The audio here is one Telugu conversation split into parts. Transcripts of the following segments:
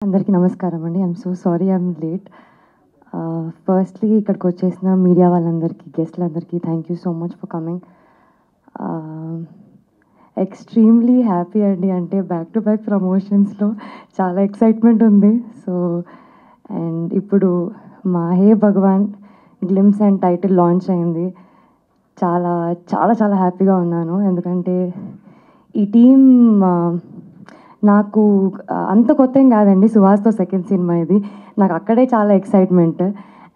అందరికీ నమస్కారం అండి. I'm so sorry I'm late. Firstly ఇక్కడికి వచ్చేసిన మీడియా వాళ్ళందరికీ, గెస్ట్లందరికీ thank you so much for coming. Extremely happy అండి. అంటే బ్యాక్ టు బ్యాక్ ప్రమోషన్స్లో చాలా ఎక్సైట్మెంట్ ఉంది. సో అండ్ ఇప్పుడు మా హే భగవాన్ గ్లిమ్స్ అండ్ టైటిల్ లాంచ్ అయింది. చాలా చాలా చాలా హ్యాపీగా ఉన్నాను. ఎందుకంటే ఈ టీం నాకు అంత కొత్త ఏం కాదండి. సుహాస్తో సెకండ్ సినిమా ఇది. నాకు అక్కడే చాలా ఎక్సైట్మెంట్.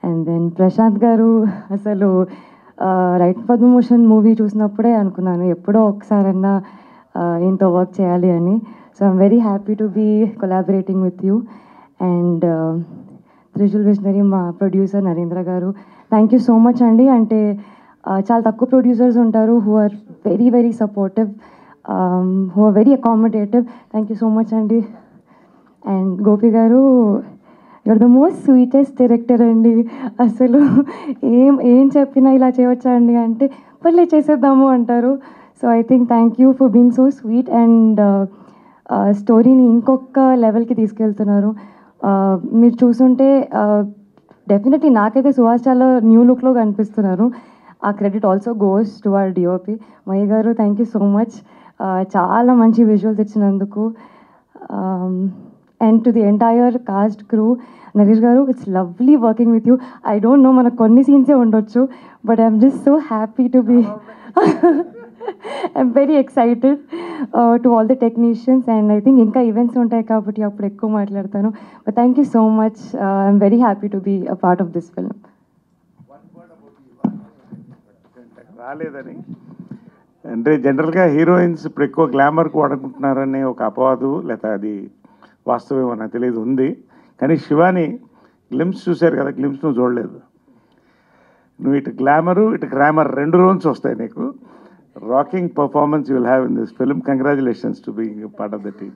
అండ్ దెన్ ప్రశాంత్ గారు అసలు రైట్ పద్మభూషణ్ మూవీ చూసినప్పుడే అనుకున్నాను ఎప్పుడో ఒకసారన్నా ఈయనతో వర్క్ చేయాలి అని. So I'm very happy to be collaborating with you. And Trishul visionary మా ప్రొడ్యూసర్ నరేంద్ర గారు, థ్యాంక్ యూ సో మచ్ అండి. అంటే చాలా తక్కువ ప్రొడ్యూసర్స్ ఉంటారు who are very very supportive, who are very accommodative. Thank you so much అండి. అండ్ గోపి గారు, you're the most sweetest director అండి. అసలు ఏం చెప్పినా ఇలా చేయవచ్చా అండి అంటే పర్లే చేసేద్దాము అంటారు. So I think thank you for being so sweet. And స్టోరీని ఇంకొక లెవెల్కి తీసుకెళ్తున్నారు. మీరు చూసుంటే డెఫినెట్లీ నాకైతే సుహాస్ చాలా న్యూ లుక్లో కనిపిస్తున్నారు. ఆ credit also goes to our DOP Mahi garu. Thank you so much. చాలా మంచి విజువల్స్ ఇచ్చినందుకు. And to the entire cast crew, Naresh garu, it's lovely working with you. I don't know మనకు కొన్ని సీన్సే ఉండొచ్చు, but I'm just so happy to be I'm very excited to all the technicians. And I think ఇంకా ఈవెంట్స్ ఉంటాయి కాబట్టి అప్పుడు ఎక్కువ మాట్లాడతాను. But thank you so much. I'm very happy to be a part of this film. రాలేదని అంటే జనరల్గా హీరోయిన్స్ ఇప్పుడు ఎక్కువ గ్లామర్కి వాడుకుంటున్నారనే ఒక అపవాదు, లేదా అది వాస్తవం నాకు తెలియదు ఉంది. కానీ శివాని గ్లిమ్స్ చూశారు కదా, గ్లిమ్స్ నువ్వు చూడలేదు. నువ్వు ఇటు గ్లామరు ఇటు గ్రామర్ రెండు రోజులు వస్తాయి నీకు. Rocking performance you will have in this film. Congratulations to being part of the team.